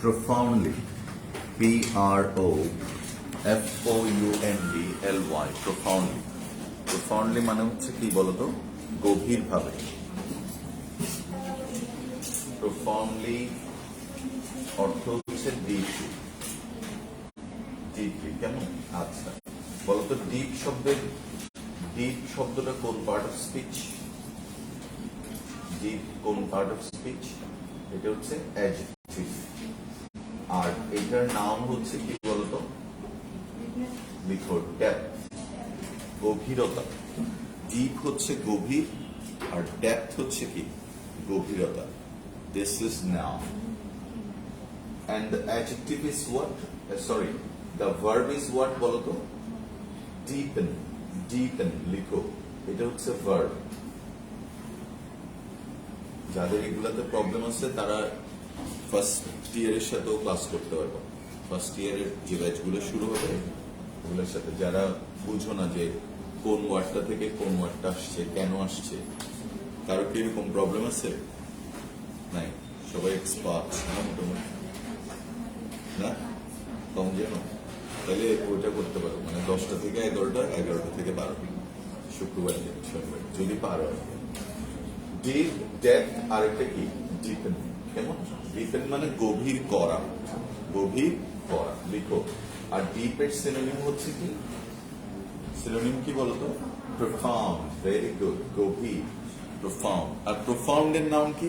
profoundly, PROFOUNDLY, profoundly. profoundly মানে হচ্ছে কি বলতো, গভীরভাবে। profoundly অর্থ হচ্ছে ডিপলি, ডিপলি। কেমন? আচ্ছা বলতো, ডিপ শব্দটা কোন পার্ট অফ স্পিচ? ডিপ কোন পার্ট অফ স্পিচ? এটা হচ্ছে অ্যাডজেক্টিভ। আর এটার নাম হচ্ছে কি বলতো, লিখো ডেপথ, গভীরতা। ডিপ হচ্ছে গভীর, আর ডেপথ হচ্ছে কি গভীরতা। This is noun, and the adjective is what? Sorry, the verb is what বলতো? deepen, deepen লিখো, এটা হচ্ছে verb। যাদের এগুলাতে প্রবলেম আছে তারা ফার্স্ট ইয়ারের সাথেও ক্লাস করতে পারবো। ফার্স্ট ইয়ারের যে ব্যাচগুলো শুরু হবে ওগুলোর সাথে। যারা বুঝো না যে কোন ওয়ার্ডটা থেকে কোন ওয়ার্ডটা আসছে, কেন আসছে, কারো কি এরকম প্রবলেম আছে? নাই, সবাই এক্সপার্ট না? কম জানো? তাহলে ওইটা করতে পারো, মানে 10টা থেকে 11টা, 11টা থেকে 12, শুক্রবার দিন, শনিবার যদি পারো। ডিপ, ডেপথ, আর একটা কি ডিপেন। কেমন? ডিপেন মানে গভীর করা, গভীর করা লিখো। আর ডিপের সিনোনিম হচ্ছে কি? সিনোনিম কি বলতো? প্রফাউন্ড। ভেরি গুড, গভীর, প্রফাউন্ড। আর প্রফাউন্ডের নাম কি?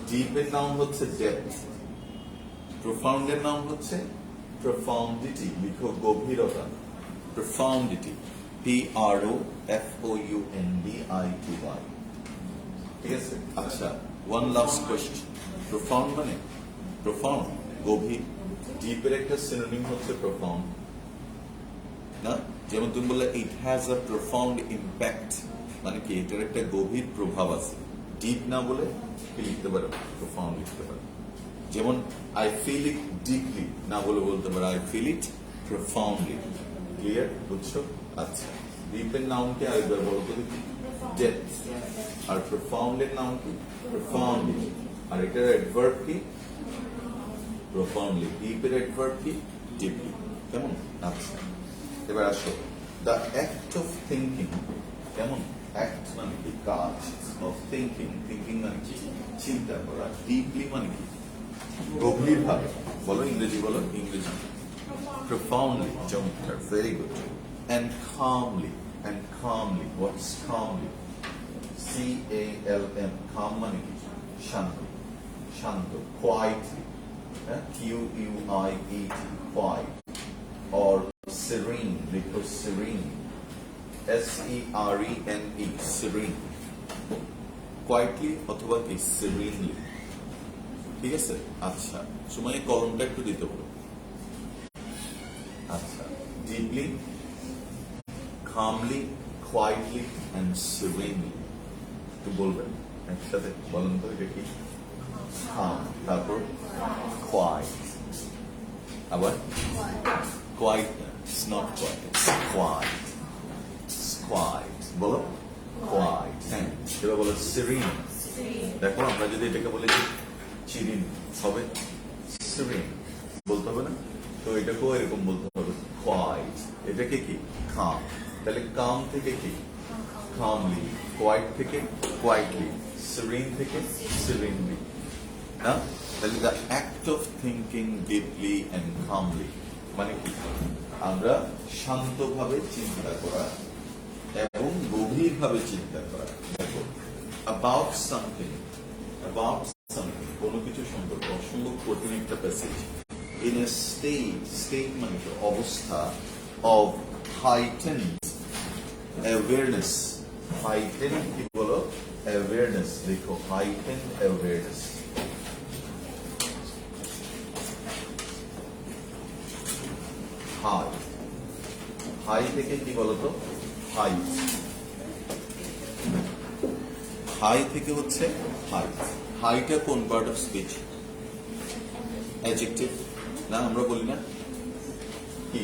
ডিপের নাম হচ্ছে ডেপথ, প্রফাউন্ডের নাম হচ্ছে প্রফাউন্ডিটি। লিখো গভীরতা, প্রফাউন্ডিটি, PROFOUNDITY। ঠিক আছে? আচ্ছা, ওয়ান লাস্ট কোয়েশ্চেন। প্রফাউন্ড মানে প্রফাউন্ড, গভীর। ডিপের একটা সিনোনিম হচ্ছে প্রফাউন্ড না? যেমন তুমি বললে it has a profound impact, মানে কি এটার একটা গভীর প্রভাব আছে। ডিপ না বলে কি লিখতে পারো? প্রফাউন্ড লিখতে পারো। যেমন আই ফিল ইট ডিপলি না বলে বলতে পারো আই ফিল ইট প্রফাউন্ডলি। ক্লিয়ার? বুঝছো? আচ্ছা, ডিপের নাম কি আরেকবার বলো তো দেখি? ডেপথ। আর প্রফাউন্ডের নাম কি? প্রফাউন্ডলি। আর এটার অ্যাডভার্ব কি? প্রফাউন্ডলি। ডিপের অ্যাডভার্ব কি? ডিপলি। কেমন? আচ্ছা, এবার আসো, দ্য অ্যাক্ট অফ থিঙ্কিং। কেমন? অ্যাক্ট মানে কি? কাজ। অফ থিঙ্কিং, থিঙ্কিং মানে কি? চিন্তা করা। ডিপলি মানে কি? গভীরভাবে। বলো ইংরেজি, বলো ইংরেজি। profoundly, চমৎকার, very good. And calmly, and calmly. What's calmly? CALM, calm মানে কি? শান্ত, শান্ত। quietly, QUIET, quiet. Or serene, লিখো serene, SERENE, serene। quietly অথবা কি serenely। ঠিক আছে? আচ্ছা, সময় কলমটা একটু দিতে বলো। আচ্ছা, deeply, calmly, quietly and serenely। একটু বলবেন একসাথে, বলেন তো এটা কি? calm, তারপর quiet, আবার quiet না, it's not quiet, it's quiet, it's quiet। বলো quiet। হ্যাঁ, এবার বলো serene। দেখো, আমরা যদি এটাকে বলি চিরিন হবে serene, বলতে হবে না? তো এটাকেও এরকম বলতে হবে কোয়াইট। এটাকে কি? কাম। তাহলে কাম থেকে কি? কামলি। কোয়াইট থেকে কোয়াইটলি। সেরেন থেকে সেরেনলি। না? তাহলে the act of thinking deeply and calmly মানে কি? আমরা শান্তভাবে চিন্তা করা এবং গভীরভাবে চিন্তা করা। দেখো, অ্যাবাউট সামথিং, অ্যাবাউট সামথিং, কোনো কিছু সম্পর্কে। অসম্ভব কঠিন একটা প্যাসেজ। In a state মানে কি? অবস্থা of heightened awareness, heightened কি বলো? awareness লিখো, heightened awareness। হাই থেকে কি বলতো? হাইট। হাই থেকে হচ্ছে হাইট। হাইটা কোন পার্ট অফ স্পিচ? অ্যাডজেক্টিভ না? আমরা বলি না কি?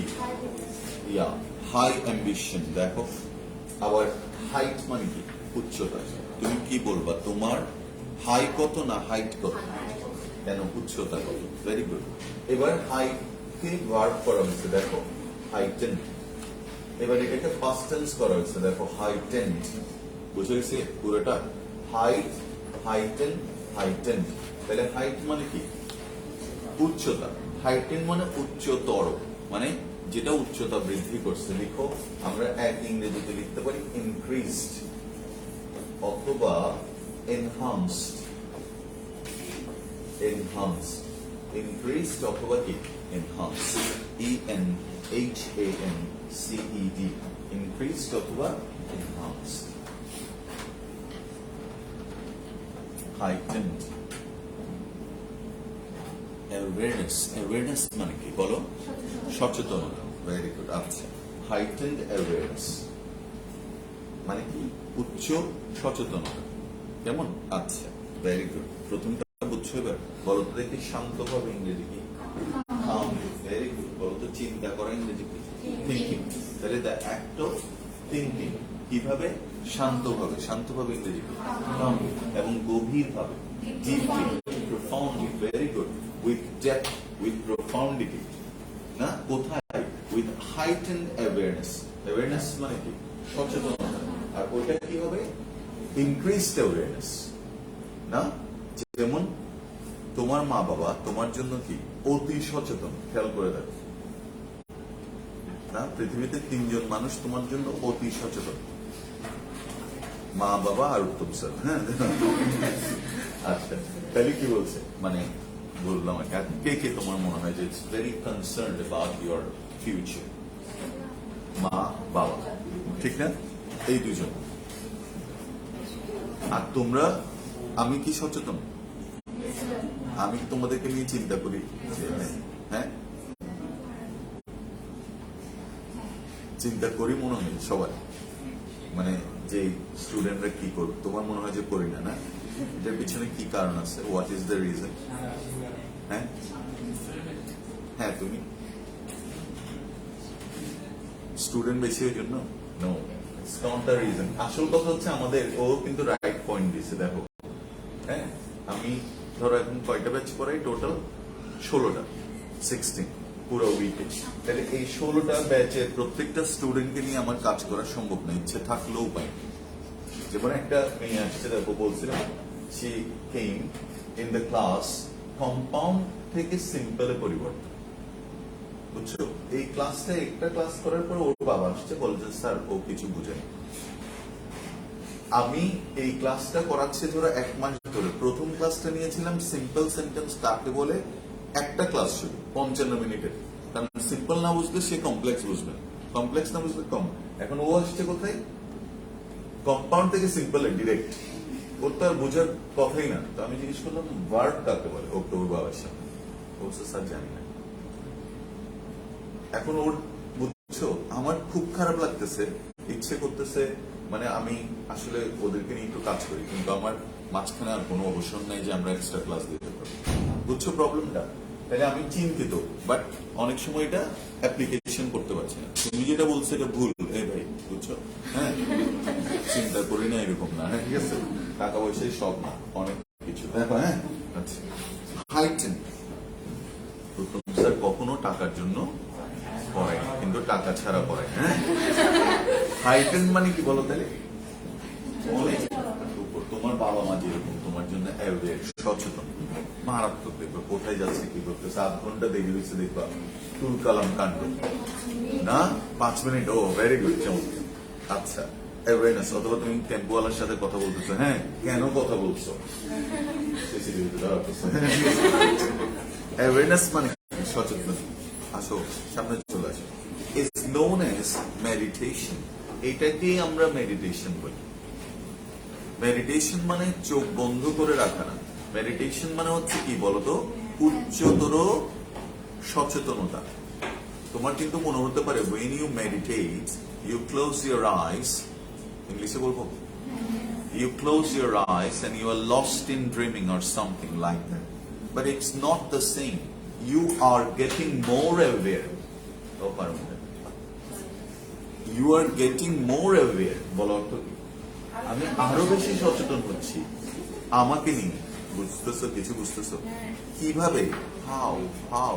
ইয়া, হাই অ্যাম্বিশন। দেখো, আবার হাইট মানে কি? উচ্চতা। তুমি কি বলবা? তোমার হাই কত না হাইট কত, কেন উচ্চতা কত। Very good. এবার হাইট কে ভার্ব করা হয়েছে, দেখো হাইটেন। এবার এটাকে পাস্ট টেন্স করা হয়েছে, দেখো হাইটেন্ড। বুঝে গেছে পুরোটা? Height, হাইটেন, heightened. তাহলে হাইট মানে কি? উচ্চতা। হাইটেন মানে উচ্চতর, মানে যেটা উচ্চতা বৃদ্ধি করছে। লিখো, আমরা এক ইংরেজিতে লিখতে পারি ইনক্রিজড অথবা এনহান্সড। এনহান্সড, ইনক্রিজড অথবা কি এনহান্সড, ENHANCED, ইনক্রিজড অথবা এনহান্সড। হাইটেন্ড। অ্যাওয়ারনেস, অ্যাওয়ারনেস মানে কি বলো? সচেতনতা। Very good. আচ্ছা, হাইটেন্ড অ্যাওয়ারনেস মানে কি? উচ্চ সচেতনতা। কেমন? আচ্ছা, ভেরি গুড। প্রথমটা বুঝছো এবার? বলো তো দেখি শান্তভাবে ইংরেজি কি? Very good. বলো তো চিন্তা করা ইংরেজি কি? থিঙ্কিং। তাহলে দ্য অ্যাক্ট অফ থিঙ্কিং। কিভাবে? শান্তভাবে। শান্তভাবে ইংরেজি কি? এবং গভীরভাবে, deeply, profoundly. Very good. With depth, with profundity. না, কোথায়? With heightened awareness. অ্যাওয়ারনেস মানে কি? সচেতনতা। আর ওইটা কি হবে? Increased awareness. না, যেমন তোমার মা বাবা তোমার জন্য কি অতি সচেতন। খেয়াল করে দেখো না, পৃথিবীতে 3 জন মানুষ তোমার জন্য অতি সচেতন, মা বাবা আর উত্তম স্যার। হ্যাঁ, আচ্ছা, তাহলে কি বলছে? মানে বললাম কে কে তোমার মনে হয় যে it's very concerned about your future? মা বাবা, ঠিক না? এই দুজন। আর তোমরা, আমি কি সচেতন? আমি তোমাদেরকে নিয়ে চিন্তা করি। হ্যাঁ, চিন্তা করি মনে হয় সবাই। মানে যে স্টুডেন্টরা কি করবে, তোমার মনে হয় যে করি না? না, এটার পিছনে কি কারণ আছে? What is the reason? হ্যাঁ হ্যাঁ, তুমি স্টুডেন্ট বেশি ওই জন্য? No, it's not the reason. আসল কথা হচ্ছে আমাদের, ও কিন্তু রাইট পয়েন্ট দিছে। দেখো, হ্যাঁ, আমি ধরো এখন কয়টা ব্যাচ পড়াই? টোটাল 16টা, 16 পুরো উইকে। তাহলে এই 16টা ব্যাচের প্রত্যেকটা স্টুডেন্টকে নিয়ে আমার কাজ করা সম্ভব না, ইচ্ছে থাকলেও পাই। যেমন একটা মেয়ে আসছে, দেখো বলছিলাম, she came in the class compound থেকে সিম্পলে পরিবর্তন। বুঝছো? এই ক্লাসটা একটা ক্লাস করার পর ওর বাবা আসছে, বলছে স্যার ও কিছু বুঝে না। আমি এই ক্লাসটা করাচ্ছি ধরো 1 মাস ধরে। প্রথম ক্লাসটা নিয়েছিলাম সিম্পল সেন্টেন্স কাকে বলে, একটা ক্লাস শুরু 55 মিনিটের। কারণ সিম্পল না বুঝলে সে কমপ্লেক্স বুঝবে, কমপ্লেক্স না বুঝলে কম। এখন ও আসছে কোথায়? কম্পাউন্ড থেকে সিম্পলে ডিরেক্ট। ওর তো আর বোঝার কথাই না। তো আমি জিজ্ঞেস করলাম ভার্ব কাকে বলে, ওকে ওর বাবার সামনে বলছে স্যার জানি না। এখন ওর, বুঝছো, আমার খুব খারাপ লাগতেছে, ইচ্ছে করতেছে, মানে আমি আসলে ওদেরকে নিয়ে একটু কাজ করি, কিন্তু আমার মাঝখানে আর কোনো অবসর নাই যে আমরা এক্সট্রা ক্লাস দিতে পারি। বুঝছো প্রবলেমটা? তাহলে আমি চিন্তিত, বাট অনেক সময় এটা অ্যাপ্লিকেশন করতে পারছি না। তুমি যেটা বলছো এটা ভুল, এই ভাই, বুঝছো? হ্যাঁ, চিন্তা করি না এরকম না। হ্যাঁ, ঠিক আছে, টাকা পয়সাই সব না, অনেক কিছু। দেখো, হ্যাঁ, আচ্ছা, হাইটেন। স্যার কখনো টাকার জন্য পড়ায়, কিন্তু টাকা ছাড়া পড়ায়। হ্যাঁ, হাইটেন মানে কি বলো তাহলে? অনেক উপর। তোমার বাবা মা যেরকম তোমার জন্য অ্যাওয়ার, সচেতন, মারাত্মক। দেখবে কোথায় যাচ্ছে, কি করতেছে, 8 ঘন্টা দেখে দিচ্ছে, দেখবা তুল কালাম কাণ্ড না, 5 মিনিট। ও ভেরি গুড, চমৎকার। আচ্ছা, অ্যাওয়ারনেস। অথবা তুমি টেম্পোওয়ালার সাথে কথা বলতেছো, হ্যাঁ, কেন কথা বলছো? অ্যাওয়ারনেস মানে সচেতন। আসো, সামনে চলে আসো। Is known as meditation. এটাকেই আমরা মেডিটেশন বলি। মেডিটেশন মানে চোখ বন্ধ করে রাখা না। মেডিটেশন মানে হচ্ছে কি বলতো? উচ্চতর সচেতনতা। তোমার কিন্তু মনে হতে পারে when you meditate you close your eyes, ইংলিশে বলবো, you close your eyes and you are lost in dreaming or something like that, but it's not the same. You are getting more aware. You are getting more aware বলো অর্থ কি? আমি আরো বেশি সচেতন হচ্ছি। আমাকে নিয়ে, বুঝতেছো? কিছু বুঝতেছো? কিভাবে, হাউ হাউ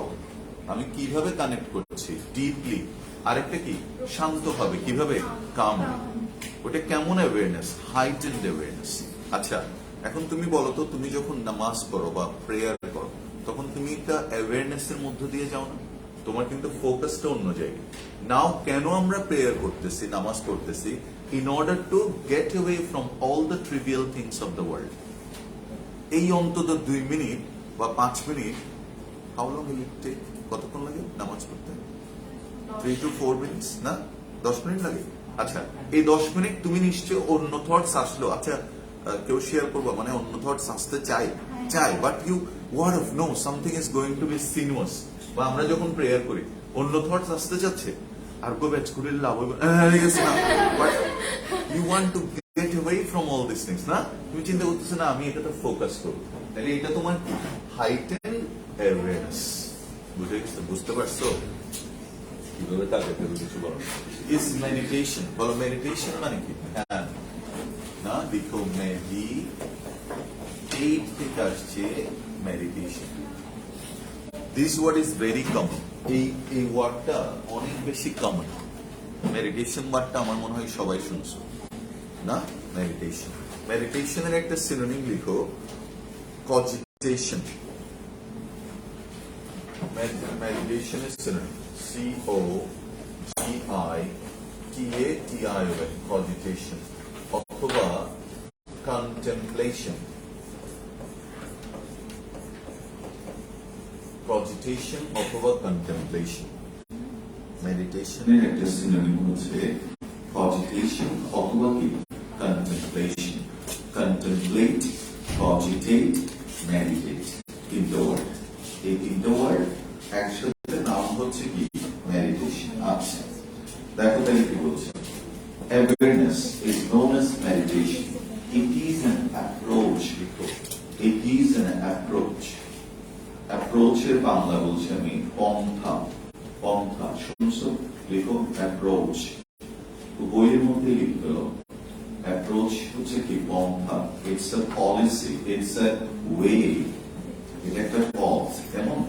আমি কিভাবে কানেক্ট করছি ডিপলি। আরেকটা কি, শান্তভাবে, কিভাবে, কামলি। ওটা কেমন অ্যাওয়ারনেস, হাইটেন্ড অ্যাওয়ারনেস। আচ্ছা, এখন তুমি বলো তো, তুমি যখন নামাজ করো বা প্রেয়ার করো, তখন তুমি একটা অ্যাওয়ারনেস এর মধ্য দিয়ে যাও না? তোমার কিন্তু ফোকাসটা অন্য জায়গায়। নাও কেন আমরা প্রেয়ার করতেছি, নামাজ করতেছি? In order to get away from all the trivial things of the world. এই অন্তত 2 মিনিট বা 5 minute, how long will it take? কতক্ষণ লাগে নামাজ পড়তে? 3 to 4 মিনিটস, না 10 মিনিট লাগে? আচ্ছা, এই 10 মিনিট তুমি নিশ্চয় অন্য থটস আসলো। আচ্ছা, কেউ শেয়ার করবো, মানে অন্য থটস আসতে চাই, but you word of know something is going to be sinuous. বা আমরা যখন প্রেয়ার করি, অন্য থটস আসতে চাচ্ছে, আর গো ব্যাচ করে লাভ হবে না, but you want to get away from all this things, না? তুমি চিন্তা করতেছো না আমি এটাতে ফোকাস করবো, তাহলে এটা তোমার হাইটেন্ড অ্যাওয়ারনেস। বুঝতে পারছো কিভাবে তাকে কিছু বলো? ইজ মেডিটেশন, বলো মেডিটেশন মানে কি? হ্যাঁ, না দেখো, মেডিটেট থেকে আসছে meditation. This word is very common. এই ওয়ার্ডটা অনেক বেশি কমন। মেডিটেশন ওয়ার্ডটা আমার মনে হয় সবাই শুনছো, না? মেডিটেশন, মেডিটেশনের একটা সিনোনিম লিখো, কজিটেশন। Meditation is synonym. COGITATION, cogitation. অথবা contemplation. Cogitation অথবা contemplation. Meditation এর একটা synonym হচ্ছে cogitation অথবা কি contemplation. Contemplate, cogitate, meditate. তিনটা ওয়ার্ড। এই তিনটা ওয়ার্ড একসাথে নাম হচ্ছে কি মেডিটেশন। আচ্ছা, দেখো তাহলে কি বলছে। Awareness is known as meditation. It is an approach. It is an approach. Approach এর বাংলা বলছি আমি পন্থা। পন্থা শুনছো? লিখো approach। বইয়ের মধ্যে লিখতে হলো approach হচ্ছে কি পন্থা। It's a policy. It's a way. এটা একটা পথ। কেমন?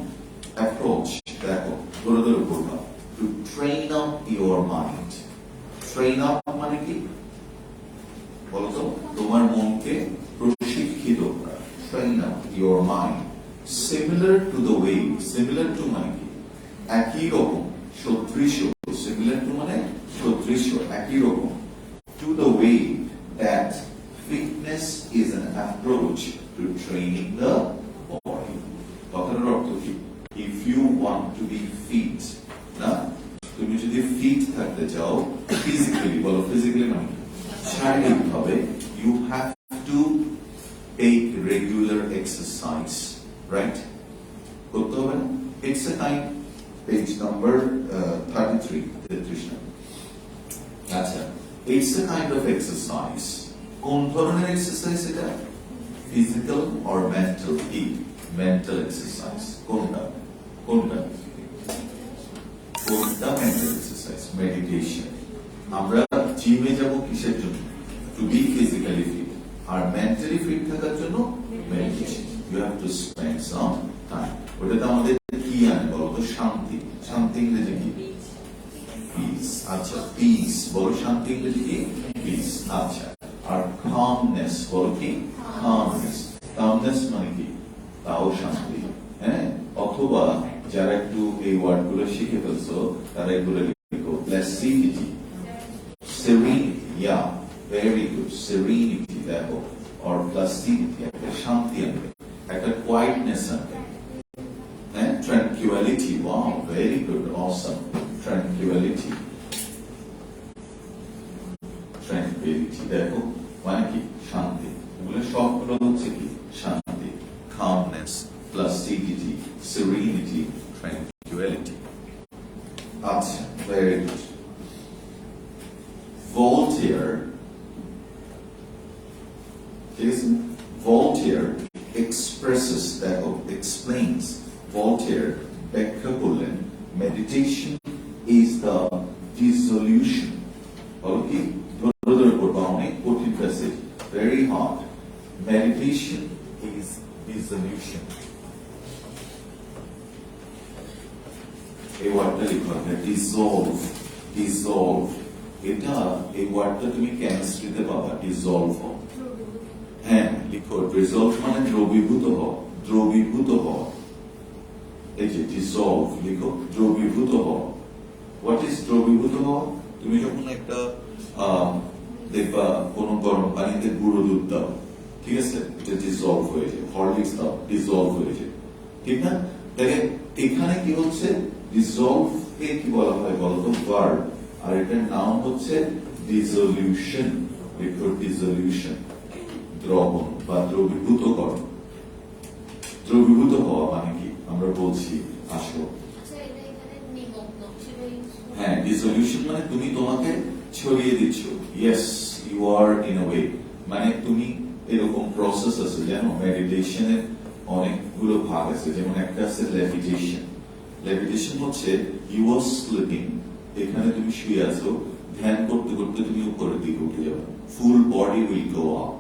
অ্যাপ্রোচ। দেখো ধরে ধরে বললাম, to train up your mind. Train up মানে কি বলতো? তোমার মনকে প্রশিক্ষিত করা। Train up your mind similar to the way. Similar to মানে কি? একই রকম, সদৃশ। সিমিলার টু মানে সদৃশ, একই রকম। To the way that fitness is an approach to training the body. কথাটার অর্থ কি? If you want to be fit, না? তুমি যদি ফিট থাকতে চাও ফিজিক্যালি, বলো ফিজিক্যালি মানে শারীরিক ভাবে, you have to take regular exercise, right? করতে হবে না? It's a kind, page number 33. আচ্ছা, it's a kind of exercise. কোন ধরনের এক্সারসাইজ এটা? Physical or mental? Mental exercise. কোনটা mental exercise? Meditation. আমরা জিমে যাব কিসের জন্য? To be physically fit. R mentally fit থাকার জন্য meditation. You have to spend some time. ওটাতে আমাদের কি আনে বলো তো? শান্তি। শান্তি ইংরেজি কি? Peace. আচ্ছা, peace বলো। শান্তি ইংরেজি কি? Peace. আচ্ছা, আর calmness বলো কি? Calmness মানে কি? তাও শান্তি। হ্যাঁ, অথবা যারা একটু এই ওয়ার্ড গুলো শিখে ফেলছো তারা এগুলো লিখো, placidity, serenity, yeah, very good, serenity দেখো, or placidity, একটা শান্তি আনবে, একটা quietness আনবে, হ্যাঁ, tranquility, wow, very good, awesome, tranquility দেখো মানে কি? শান্তি। এগুলো সবগুলো হচ্ছে কি? শান্তি। Calmness, placidity, serenity, tranquility. Achha, very good. Voltaire explains. Voltaire ব্যাখ্যা করলেন, meditation is the dissolution. বলো কি? ধরে ধরে পড়বা, অনেক কঠিন passage, very hard. Meditation is dissolution. এই ওয়ার্ডটা লিখো ডিসলভ ডিসলভ এটা এই ওয়ার্ডটা তুমি কেমিস্ট্রিতে পাবা ডিসলভ হ্যাঁ লিখো ডিসলভ মানে দ্রবীভূত হওয়া দ্রবীভূত হওয়া এই যে ডিসলভ লিখো দ্রবীভূত হওয়া হোয়াট ইজ দ্রবীভূত হওয়া তুমি যখন একটা দেখবা কোন গরম পানিতে গুঁড়ো দুধ দাও ঠিক আছে এটা ডিসলভ হয়ে যায় হরলিক্স দাও ডিসলভ হয়ে যায় ঠিক না তাহলে এখানে কি হচ্ছে ডিসলভ কে কি বলা হয় বলতো ভার্ব আর এটার নাম হচ্ছে ডিসলিউশন লিখো ডিসলিউশন দ্রবণ বা দ্রবীভূতকরণ দ্রবীভূত হওয়া মানে কি আমরা বলছি আসো হ্যাঁ ডিসলিউশন মানে তুমি তোমাকে ছড়িয়ে দিচ্ছ yes you are in a way মানে তুমি এরকম প্রসেস আছে জানো মেডিটেশনের অনেকগুলো ভাগ আছে যেমন একটা আছে লেভিটেশন লেভিটেশন হচ্ছে ইউ আর স্লিপিং এখানে তুমি শুয়ে আছো ধ্যান করতে করতে তুমি উপরের দিকে উঠে যাবে full body will go up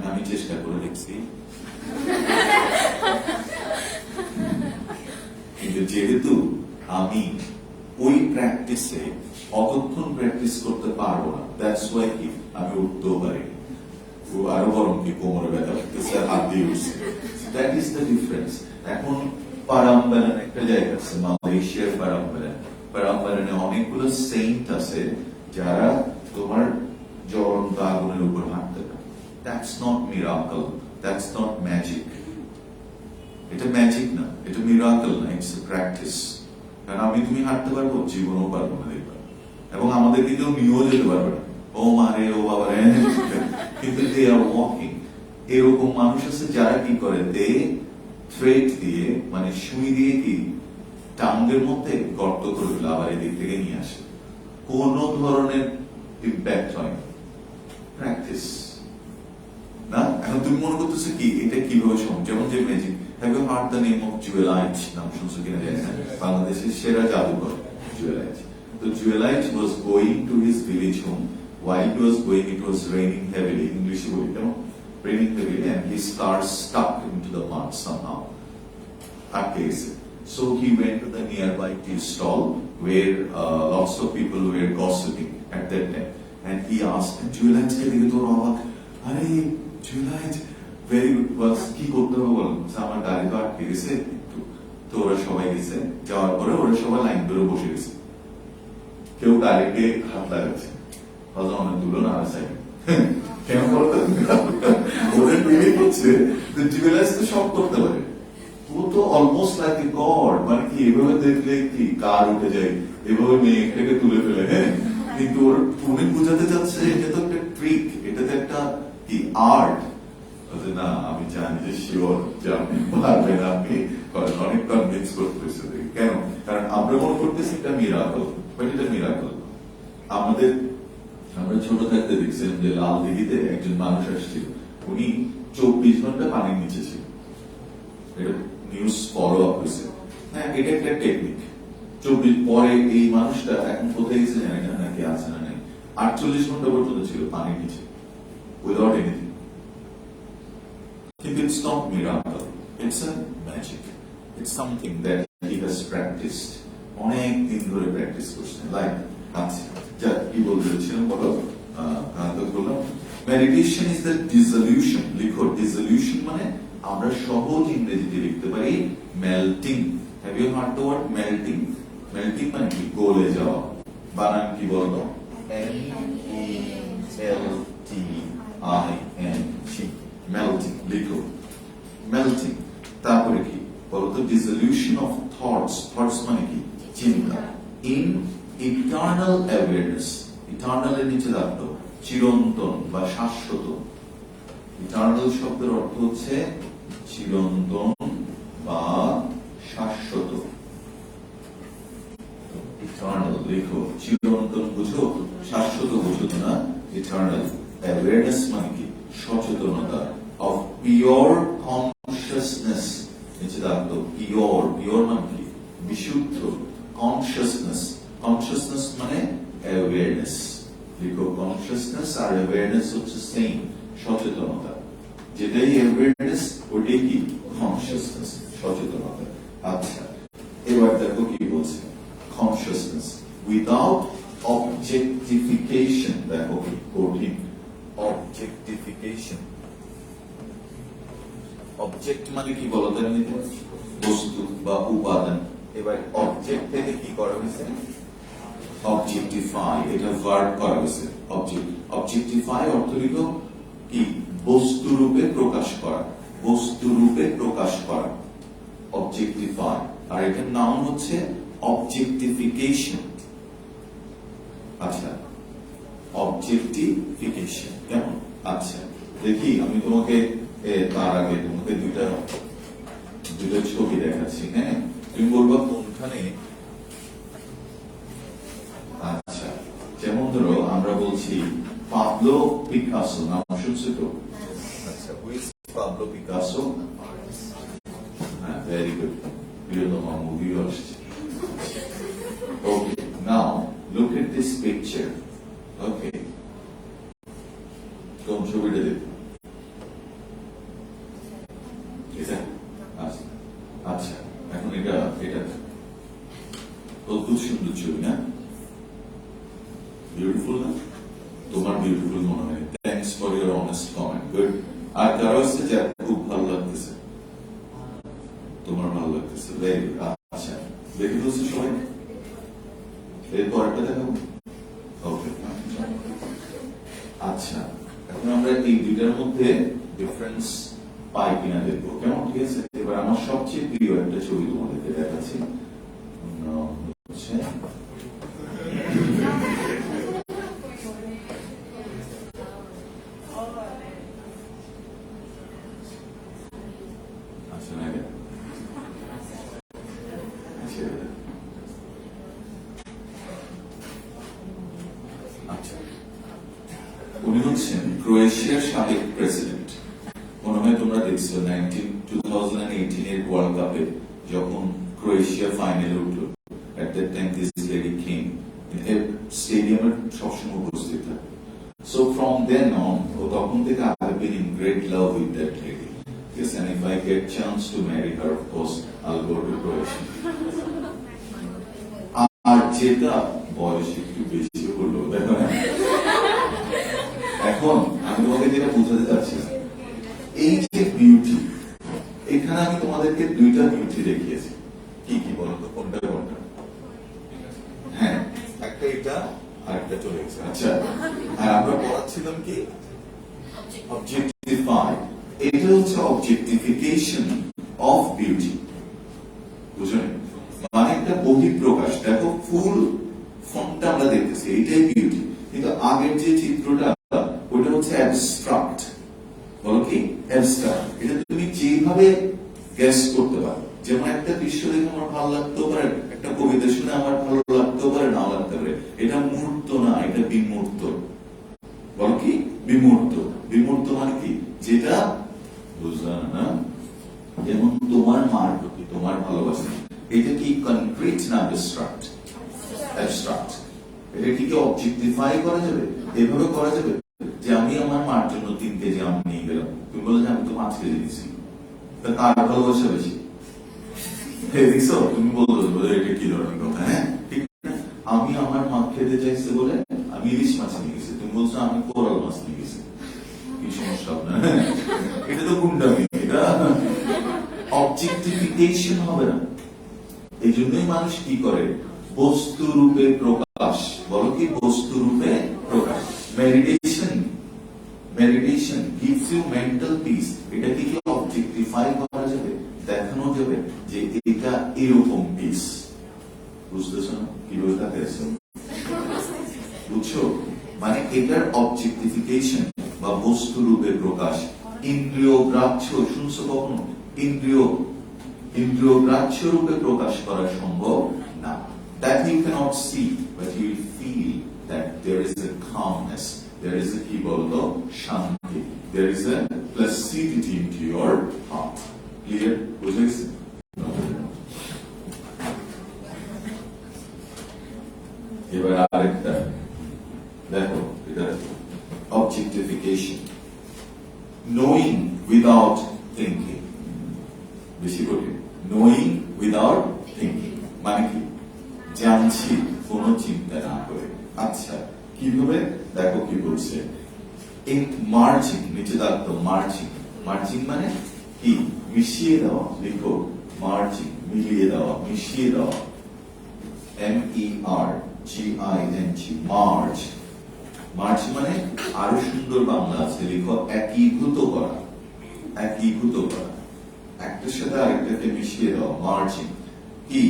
আমি চেষ্টা করে দেখছি কিন্তু যেহেতু আমি ওই প্র্যাকটিসে অতক্ষণ প্র্যাকটিস করতে পারবো না দ্যাটস ওয়াই কি আমি উঠতেও পারি আরো বরং কি কোমরে ব্যথা লাগতেছে হাত দিয়ে উঠছে দ্যাট ইজ দ্য ডিফারেন্স এখন পারাম্বারান একটা জায়গা আছে মালয়েশিয়ার পারাম্বারানে অনেকগুলো সেন্ট আছে যারা তোমার জ্বলন্ত আগুনের উপর হাঁটতে পারে that's not miracle that's not magic এটা ম্যাজিক না এটা মিরাকল না ইটস এ প্র্যাকটিস কারণ আমি তুমি হাঁটতে পারবো জীবনও পারবো না দেখবা এবং আমাদেরকে কেউ নিয়েও যেতে পারবে না ও মারে ও বাবা কিন্তু দে আর ওয়াকিং এরকম মানুষ আছে যারা কি করে দে থ্রেড দিয়ে মানে সুই দিয়ে কি টাঙ্গের মধ্যে গর্ত করে ফেলে আবার এদিক থেকে নিয়ে আসে কোন ধরনের ইম্প্যাক্ট হয় প্র্যাকটিস না এখন তুমি মনে করতেছো কি এটা কিভাবে সম্ভব যেমন যে magic have you heard the name of জুয়েলাইট নাম শুনছো কিনা জানি না বাংলাদেশের সেরা জাদুকর জুয়েলাইট তো জুয়েলাইট was going to his village home while he was going it was raining heavily English বলি কেন raining heavily and his car stuck into the mud somehow আটকে গেছে so he went to the nearby tea stall where lots of people were gossiping at that time and he asked জুয়েলাইট কে দেখে তো অবাক আরে জুয়েলাইট very good ওয়াজ কি করতে হবে বল আমার গাড়ি তো আটকে গেছে তো ওরা সবাই গেছে যাওয়ার পরে ওরা সবাই লাইন ধরে বসে গেছে কেউ গাড়িতে হাত লাগাচ্ছে অনেক দূর না আছে কেন বলতো ওদের ফিলিং হচ্ছে যে জুয়েলাইজ তো সব করতে পারে ও তো অলমোস্ট লাইক এ গড মানে কি এভাবে দেখলে কি কার উঠে যায় এভাবে মেয়েটাকে তুলে ফেলে হ্যাঁ কিন্তু ওর উনি বোঝাতে চাচ্ছে এটা তো একটা ট্রিক এটা তো একটা কি আর্ট না আমি জানি যে শিওর যে আপনি পারবেন আপনি অনেক কনভিন্স করতে হয়েছে কেন কারণ আমরা মনে করতেছি এটা মিরাকল বাট এটা মিরাকল আমাদের আমরা ছোট থাকতে দেখছিলাম যে লাল দিঘিতে একজন মানুষ আসছিল উনি 24 ঘন্টা পানির নিচে ছিল এটা নিউজ ফলো আপ হয়েছে হ্যাঁ এটা একটা টেকনিক 24 পরে এই মানুষটা এখন কোথায় গেছে জানি না নাকি আছে না নাই 48 ঘন্টা পর্যন্ত ছিল পানির নিচে উইদাউট এনিথিং কিন্তু it's not miracle it's a magic it's something that he has practised অনেক দিন ধরে প্র্যাকটিস করছেন লাইক আচ্ছা যা কি বলছিলাম বলো বললাম মেডিটেশন ইজ দ্য ডিসলিউশন লিখো ডিসলিউশন মানে আমরা সহজ ইংরেজিতে লিখতে পারি melting have you heard the word melting melting মানে কি গলে যাওয়া বানান কি বলতো MELTING মেল্টিং লিখো মেল্টিং তারপরে কি বলতো ডিসলিউশন অফ থটস থটস মানে কি চিন্তা ইন ইটার্নাল অ্যাওয়ারনেস ইটার্নাল এর নিচে রাখতো চিরন্তন বা শাশ্বত ইটার্নাল শব্দের অর্থ হচ্ছে চিরন্তন বা শাশ্বত ইটার্নাল লিখো চিরন্তন বুঝো শাশ্বত বুঝো না ইটার্নাল অ্যাওয়ারনেস মানে কি সচেতনতা অফ পিওর কনসিয়াসনেস নিচে রাখতো পিওর পিওর মানে কি বিশুদ্ধ কনসিয়াসনেস কনসিয়াসনেস মানে অ্যাওয়ারনেস লিখো কনসিয়াসনেস আর অ্যাওয়ারনেস হচ্ছে সেম সচেতনতা যেটাই অ্যাওয়ারনেস ওটাই কি কনসিয়াসনেস, সচেতনতা। আচ্ছা, এবার দেখো কি বলছে, কনসিয়াসনেস উইদাউট অবজেক্টিফিকেশন। দেখো কি কঠিন, অবজেক্টিফিকেশন। অবজেক্ট মানে কি বলতো, বস্তু বা উপাদান। এবার অবজেক্ট থেকে কি করা হয়েছে, অবজেক্টিফাই, এটা ভার্ব করা হয়েছে। অবজেক্টিফাই অর্থ হলো কি, বস্তু রূপে প্রকাশ করা, বস্তু রূপে প্রকাশ করা, অবজেক্টিফাই। আর এটার নাম হচ্ছে অবজেক্টিফিকেশন। আচ্ছা, অবজেক্টিফিকেশন কেমন? আচ্ছা দেখি, আমি তোমাকে তার আগে তোমাকে দুইটা ছবি দেখাচ্ছি। হ্যাঁ, তুমি বলবা কোনখানে। আচ্ছা, যেমন ধরো আমরা বলছি পাবলো পিকাসো, নাম শুনছো তো? আচ্ছা, হুইজ পাবলো পিকাসো? হ্যাঁ, ভেরি গুড, বিরোধম মুভি আসছে। ওকে, নাও look at this picture. Okay, কোন ছবিটা দেখো? আচ্ছা, এখন এটা অদ্ভুত সুন্দর ছবি না? বিউটিফুল না? তোমার বিউটিফুল মনে হয়। Thanks for your honest comment. Good. আর কারো হচ্ছে যে খুব ভালো লাগতেছে, তোমার ভালো লাগতেছে, ভেরি গুড। আচ্ছা, দেখে বলছে সবাই, এরপর একটা দেখাবো। ওকে, আচ্ছা, এখন আমরা এই দুইটার মধ্যে ডিফারেন্স পাই কিনা দেখবো, কেমন? ঠিক আছে, এবার আমার সবচেয়ে প্রিয় একটা ছবি তোমাদেরকে দেখাচ্ছি। উনি হচ্ছেন ক্রোয়েশিয়ার সাবেক প্রেসিডেন্ট। মনে হয় তোমরা দেখছো 2018 এর ওয়ার্ল্ড কাপে যখন ক্রোয়েশিয়া ফাইনালে উঠল, at that time this lady came স্টেডিয়ামে সবসময় উপস্থিত থাকে। So from then on, তখন থেকে I have been in great love with that lady. Yes, and if I get chance to marry her, of course I'll go to Croatia. আর যেটা বয়স একটু বেশি হলো, দেখো এখন আমি তোমাকে যেটা বোঝাতে চাচ্ছি, এই যে বিউটি, এখানে আমি তোমাদেরকে দুইটা বিউটি দেখিয়েছি। কি কি বলতো, কোনটা কোনটা? হ্যাঁ, একটা এটা আর একটা চলে গেছে। আচ্ছা, আর আমরা পড়াচ্ছিলাম কি, অবজেক্টিফাই। এটা হচ্ছে অবজেক্টিফিকেশন অফ বিউটি, বুঝলেন? মানে একটা বহিঃপ্রকাশ। দেখো ফুল ফর্মটা আমরা দেখতেছি, এইটাই বিউটি, কিন্তু আগের যে চিত্রটা ওটা হচ্ছে অ্যাবস্ট্রাক্ট। বলো কি অ্যাবস্ট্রাক্ট? এটা তুমি যেভাবে গেস করতে পারো। যেমন একটা দৃশ্য দেখে আমার ভালো লাগতেও পারে, একটা কবিতা শুনে আমার ভালো লাগতেও পারে, নাও লাগতে পারে। এটা মূর্ত না, এটা বিমূর্ত। বলো কি বিমূর্ত? বিমূর্ত মানে কি, যেটা বুঝলাম না। যেমন তোমার মার প্রতি তোমার ভালোবাসা, এটা কি কনক্রিট না অ্যাবস্ট্রাক্ট? অ্যাবস্ট্রাক্ট। এটা কি অবজেক্টিফাই করা যাবে? এভাবে করা যাবে যে আমি আমার মার জন্য 3 কেজি আম নিয়ে গেলাম, তুমি বলো যে আমি তো 5 কেজি দিচ্ছি, তা কার ভালোবাসা বেশি? দেখছো, তুমি বললো এটা কি ধরনের কথা? হ্যাঁ, ঠিক না? আমি আমার মা খেতে চাইছে বলে আমি ইলিশ মাছ নিয়ে গেছি, তুমি বলছো আমি কোরাল মাছ নিয়ে গেছি। কি সমস্যা আপনার? এটা তো গুন্ডামি, এটা অবজেক্টিফিকেশন হবে না। এই জন্যই মানুষ কি করে, বস্তু রূপে প্রকাশ। বলো কি বস্তু রূপে প্রকাশ। Meditation gives you mental peace. এটা কি অবজেক্টিফাই করা যাবে, দেখানো যাবে যে এটা এরকম পিস। বুঝতেছো না কি বলতে চাইছো? বুঝছো? মানে এটার অবজেক্টিফিকেশন বা বস্তু রূপে প্রকাশ ইন্দ্রিয় গ্রাহ্য, শুনছো কখনো? ইন্দ্রিয় গ্রাহ্য রূপে প্রকাশ করা সম্ভব না। That you cannot see, but you will feel that there is a calmness, there is a কি বলতো শান্তি, there is a placidity into your heart. Clear? বুঝে গেছে? এবার আরেকটা দেখো, এটা objectification. Knowing thinking. বেশি কঠিন। নোয়িং উইদাউট থিঙ্কিং মানে কি? জানছি কোনো চিন্তা না করে। আচ্ছা কিভাবে? দেখো কি বলছে, ইন মার্জিং, নিচে দেখো মার্জিং। মার্জিং মানে কি? মিশিয়ে দেওয়া। লিখো মার্জিং, মিলিয়ে দেওয়া, মিশিয়ে দেওয়া। MERGING, merge. মার্জ মানে আরো সুন্দর বাংলা আছে, লিখো একীভূত করা। একীভূত করা, একটার সাথে আরেকটাকে মিশিয়ে দেওয়া, মার্জিং। কি?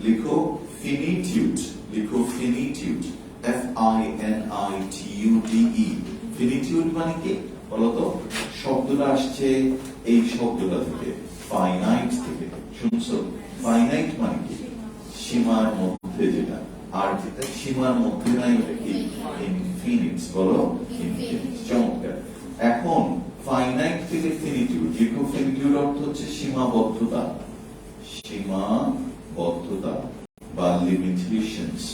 লিখো ফিনিটিউড। লিখো ফিনিটিউড, FINITUDE। ফিনিটিউড মানে কি বলতো? শব্দটা আসছে এই শব্দটা থেকে, ফাইনাইট থেকে। শুনছো? ফাইনাইট মানে কি? সীমার মধ্যে যেটা, আর যেটা সীমার মধ্যে নাই ওটা কি? ইনফিনিট। বলো ইনফিনিট। চমৎকার। এখন ফাইনাইট থেকে ফিনিটিউড। লিখো ফিনিটিউড অর্থ হচ্ছে সীমাবদ্ধতা। সীমাবদ্ধতা বা লিমিটেশনস।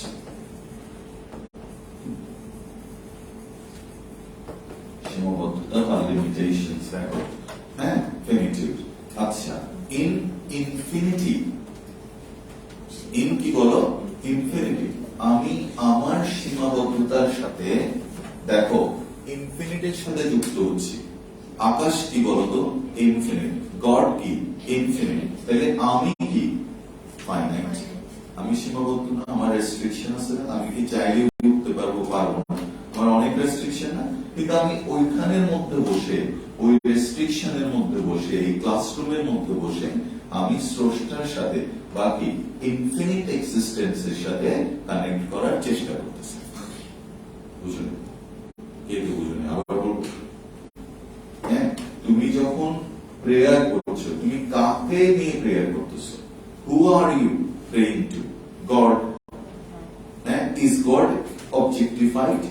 সীমাবদ্ধতা বা লিমিটেশনস। দেখো হ্যাঁ, ফিনিটিউড। আচ্ছা ইন ইনফিনিটি। ইন কি বলো? ইনফিনিটি। আমি আমার সীমাবদ্ধতার সাথে, দেখো ইনফিনিটির সাথে যুক্ত হচ্ছি। আকাশ কি বলতো? ইনফিনিট। গড কি? ইনফিনিট। তাহলে আমি কি? ফাইনাইট। আমি সীমাবদ্ধ না, আমার রেস্ট্রিকশন আছে না। আমি কি চাইলে উঠতে পারবো? পারবো না, আমার অনেক রেস্ট্রিকশন না। কিন্তু আমি ওইখানের মধ্যে বসে, ওই রেস্ট্রিকশনের মধ্যে বসে, এই ক্লাসরুমের মধ্যে বসে আমি স্রষ্টার সাথে বাকি ইনফিনিট এক্সিস্টেন্সের সাথে কানেক্ট করার চেষ্টা করতেছি। বুঝলেন? কেউ বুঝলেন? আবার বলবো, হ্যাঁ, তুমি যখন প্রেয়ার করছো, তুমি কাকে নিয়ে প্রেয়ার করতেছো? Who are you praying to? God. হ্যাঁ, ইজ গড অবজেক্টিফাইড?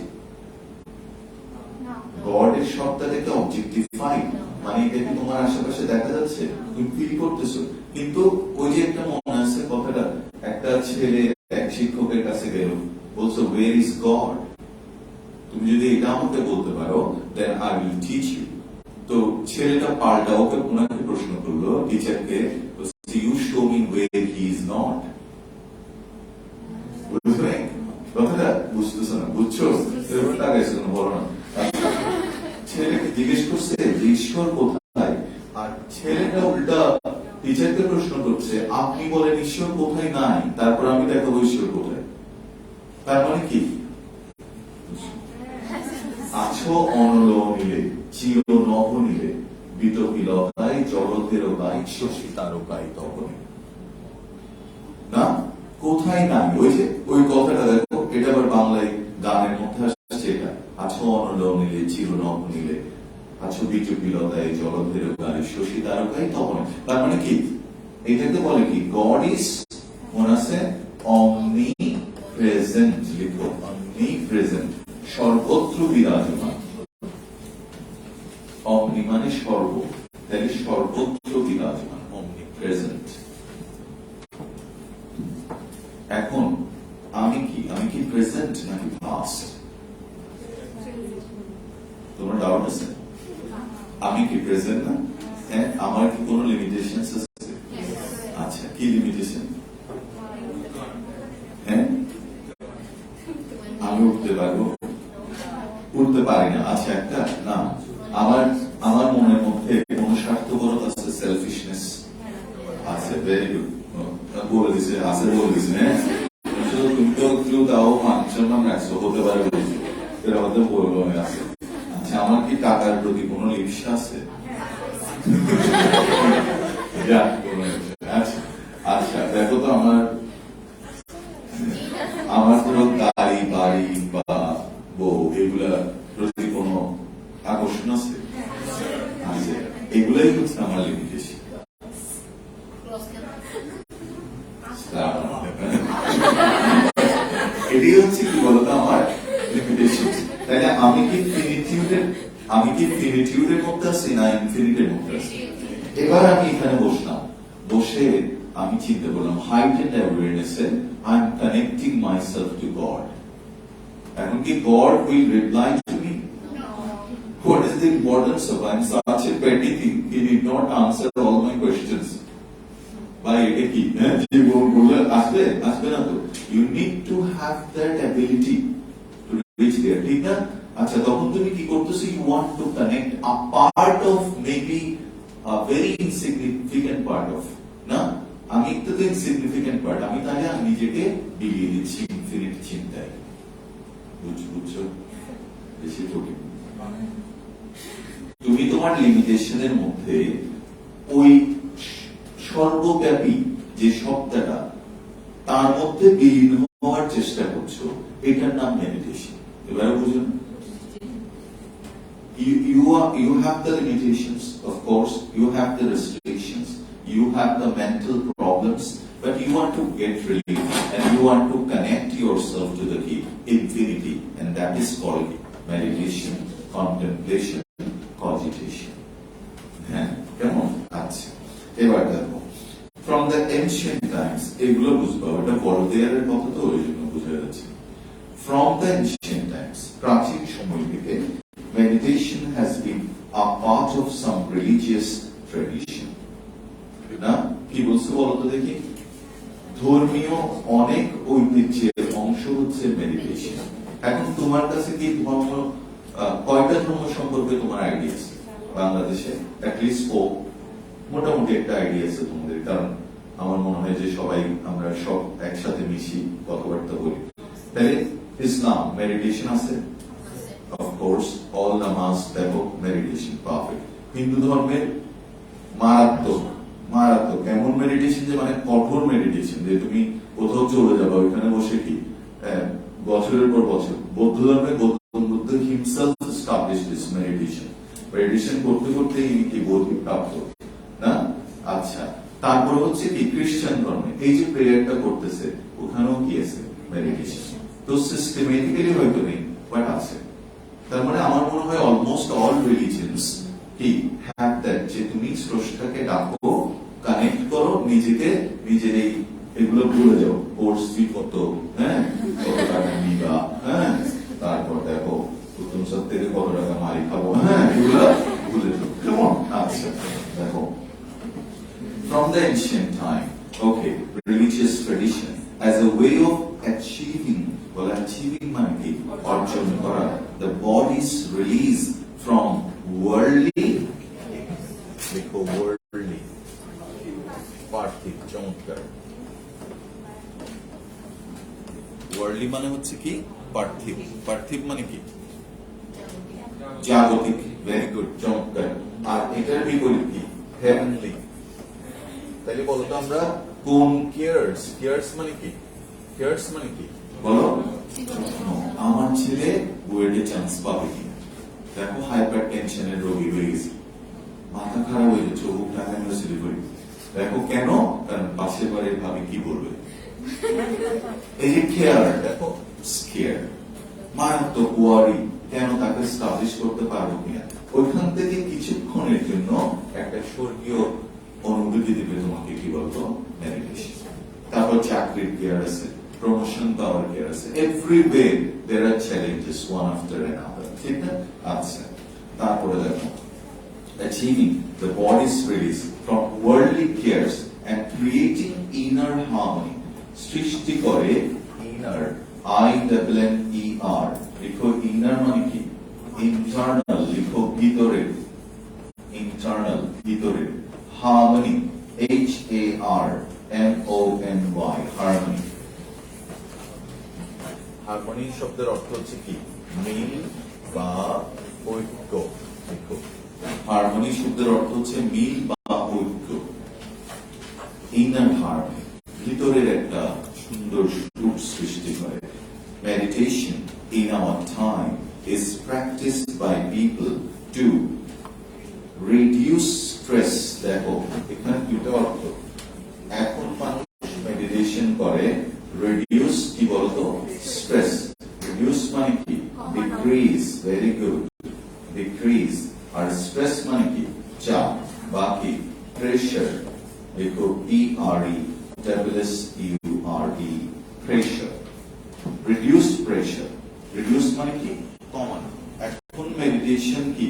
গড এর সত্তাটাকে অবজেক্টিফাইড মানে এটা কি তোমার আশেপাশে দেখা যাচ্ছে? তুমি ফিল করতেছো? কিন্তু ওই যে একটা মনে আছে কথাটা, একটা ছেলে এক শিক্ষকের কাছে গেল, বলছো ওয়ের ইজ গড? তুমি যদি এটা আমাকে বলতে পারো then I will teach you. তো ছেলেটা পাল্টা ওকে ওনাকে প্রশ্ন করলো, টিচারকে, you show me where he is not. বুঝলে কথাটা? বুঝতেছো না? বুঝছো? বলো না। ছেলেকে জিজ্ঞেস করছে ঈশ্বর কোথায়, আর ছেলেটা উল্টা টিচারকে প্রশ্ন করছে আপনি বলেন ঈশ্বর কোথায় নাই, তারপর আমি দেখাবো ঈশ্বর কোথায়। তার মানে কি? আছো অনল নিলে, চির নভ নিলে, বিতপিলতায় জড়তেরকায় শশী তারকায় তখন। না, কোথায় নাই? ওই যে ওই কথাটা দেখো, এটা আবার বাংলায় গানের মধ্যে আসছে। এটা আছো অনল নিলে, চির নভ নিলে, আছো বিতপিলতায় জড়তেরকায় শশী তারকায় তখন। তার মানে কি? এটাকে বলে কি? গড ইজ মনে আছে অমনি প্রেজেন্ট। লিখো অমনি প্রেজেন্ট, সর্বত্র বিরাজমান। অমনি মানে সর্ব, তাহলে সর্বত্র বিরাজমান, অমনি প্রেজেন্ট। এখন আমি কি? আমি কি প্রেজেন্ট নাকি পাস্ট? তোমার ডাউট আছে? আমি কি প্রেজেন্ট না? হ্যাঁ, আমার কি কোনো লিমিটেশন আছে? আচ্ছা কি লিমিটেশন? হ্যাঁ, আমি উঠতে পারবো, উঠতে পারি না। আচ্ছা একটা না, আমার মনের মধ্যে কোন স্বার্থপরতা আছে, সেলফিশনেস আছে। ভেরি গুড, বলে দিছে আছে, বলে দিছে। হ্যাঁ, তুমি তো একটু তাও মানুষের নাম রাখছো, হতে পারে বলছো, এর মধ্যে বলবো আছে। আচ্ছা আমার কি টাকার প্রতি কোন লিপ্সা আছে? আচ্ছা দেখো তো, আমার কোনো গাড়ি বাড়ি বা বউ এগুলা প্রতি কোন আকর্ষণ আছে? আচ্ছা, এগুলাই হচ্ছে আমার লিমিটেশন। এটি হচ্ছে কি বলতো আমার লিমিটেশন। তাহলে আমি কি ফিনিটিউডের মধ্যে আছি না ইনফিনিটের মধ্যে আছি? এবার আমি এখানে বসলাম, বসে আমি চিন্তা করলাম হাইটেন্ড অ্যাওয়ারনেসে I am connecting myself to God. এখন কি God will reply to me? What is is the importance of I'm such a petty thing. He did not answer all my questions. By এটা কি যে বললে আসবে না তো you need to have that ability to reach there, ঠিক না? আচ্ছা, তখন তুমি কি করতেছো? You want to connect a part of maybe a very insignificant part of, না আমি তো insignificant part, আমি তাহলে নিজেকে বিলিয়ে দিচ্ছি ইনফিনিট চিন্তায়। বুঝছো? বেশি কঠিন। তুমি তোমার লিমিটেশনের মধ্যে ওই সর্বব্যাপী যে সত্তাটা তার মধ্যে বিলীন হওয়ার চেষ্টা করছো, এটার নাম মেডিটেশন। এবারে বুঝুন, you have the limitations, of course, you have the restrictions, you have the mental problems, but you want to get relief and you want to connect yourself to the infinity, and that is called meditation, contemplation, cogitation. হ্যাঁ, কেমন আছে? এবার দেখো, from the ancient times, এগুলো বুঝবো, এটা বড়দেয়ারের কথা তো ওই জন্য বুঝা যাচ্ছে। From the ancient times, প্রাচীন সময় থেকে meditation has been a part of some religious tradition. না কি বলছো বলো তো দেখি? ধর্মীয় অনেক ঐতিহ্যের অংশ হচ্ছে মেডিটেশন। এখন তোমার কাছে কি ধর্ম, কয়টা ধর্ম সম্পর্কে তোমার আইডিয়া আছে বাংলাদেশে? অ্যাটলিস্ট মোটামুটি একটা আইডিয়া আছে তোমাদের, কারণ আমার মনে হয় যে সবাই আমরা সব একসাথে মিশি, কথাবার্তা বলি। তাহলে ইসলাম মেডিটেশন আছে, অফকোর্স অল নামাজ দেখো মেডিটেশন পারফেক্ট। হিন্দু ধর্মের মারাত্মক মারাত্মক এমন মেডিটেশন যে মানে কঠোর মেডিটেশন, যে তুমি কোথাও চলে যাবে ওইখানে বসে কি বছরের পর বছর। বৌদ্ধ ধর্মে Gautam Buddha himself established this meditation. Meditation করতে করতে ইনি কি বোধি প্রাপ্ত, না? আচ্ছা, তারপর হচ্ছে কি খ্রিস্টান ধর্মে এই যে প্রেয়ারটা করতেছে ওখানেও কি আছে মেডিটেশন। তো সিস্টেমেটিক্যালি হয়তো নেই, বাট আছে। তার মানে আমার মনে হয় অলমোস্ট অল রিলিজিয়নস কি হ্যাভ দ্যাট, যে তুমি স্রষ্টাকে ডাকো, কানেক্ট করো নিজেকে, নিজের এই এগুলো ভুলে যাও, কোর্স ফি কত, হ্যাঁ কত টাকা নিবা, হ্যাঁ তারপর দেখো উত্তম সত্যের কত টাকা মারি খাবো, হ্যাঁ এগুলো ভুলে যাও। কেমন? আচ্ছা দেখো, from the ancient time, okay, religious tradition as a way of achieving, well, achieving মানে কি অর্জন করা, the body's release from worldly, দেখো worldly পার্থিব, চমৎকার। ওয়ার্ল্ডলি মানে হচ্ছে কি পার্থিব, পার্থিব মানে কি জাগতিক, ভেরি গুড, চমৎকার। আর এটার বিপরীত কি হেভেনলি। তাহলে বলো তো আমরা কোন কেয়ার্স, কেয়ার্স মানে কি, কেয়ার্স মানে কি বলো? আমার ছেলে বুয়েটে চান্স পাবে কি? দেখো হাইপার টেনশনের রোগী হয়ে গেছে, মাথা খারাপ হয়ে যাচ্ছে, বুক টাকা ইউনিভার্সিটি করি। দেখো কেন? কারণ পাশের বাড়ির ভাবি কি বলবে। এই যে কেয়ার, দেখো স্কেয়ার, মারাত্মক ওয়ারি, কেন তাকে স্টাবলিশ করতে পারবো কিনা। ওইখান থেকে কিছুক্ষণের জন্য একটা স্বর্গীয় অনুভূতি দিবে তোমাকে, কি বলতো মেডিটেশন। তারপর চাকরির কেয়ার আছে, প্রমোশন পাওয়ার কেয়ার আছে, every way there are challenges one after another, ঠিক না? আচ্ছা, তারপরে দেখো achieving the body's release from worldly cares and creating inner harmony, সৃষ্টি করে inner, INNER, লিখো inner মানে কি internal, লিখো ভিতরে, internal ভিতরে, harmony HARMONY, harmony। হারমোনি শব্দের অর্থ হচ্ছে কি মিল বা ঐক্য, লিখো হারমোনি শব্দের অর্থ হচ্ছে মিল বা ঐক্য। ইনার হারমোনি, ভিতরের একটা সুন্দর সুর সৃষ্টি করে। Meditation in our time is practiced by people to reduce stress। দেখো এখানে দুটো অর্থ। এখন মানুষ মেডিটেশন করে reduce কি বলতো স্ট্রেস। reduce মানে কি decrease, very good, decrease। আর স্ট্রেস মানে কি চাপ বা কি প্রেশার, দেখো PRESSURE, pressure. reduce pressure, reduce মানে কি কমানো। এখন মেডিটেশন কি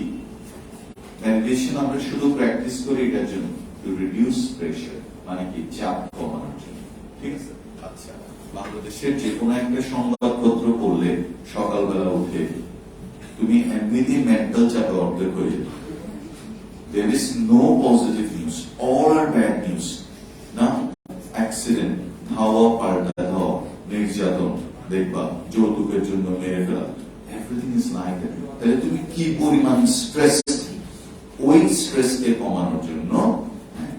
মেডিটেশন আমরা শুধু প্র্যাকটিস করি এটার জন্য, টু রিডিউস প্রেশার, মানে কি চাপ কমানোর জন্য। ঠিক আছে? আচ্ছা, বাংলাদেশের যে কোনো একটা সংবাদপত্র পড়লে সকালবেলা উঠে তুমি এমনিতেই মেন্টাল চাপে অর্ধেক হয়ে যেত। There is no positive news, all are bad news. না অ্যাক্সিডেন্ট, ধাওয়া পাল্টা ধাওয়া, নির্যাতন, দেখবা যৌতুকের জন্য মেরে ফেলা, এভরিথিং ইজ লাইক দ্যাট। তাহলে তুমি কি পরিমাণ স্ট্রেস, ওই স্ট্রেসকে কমানোর জন্য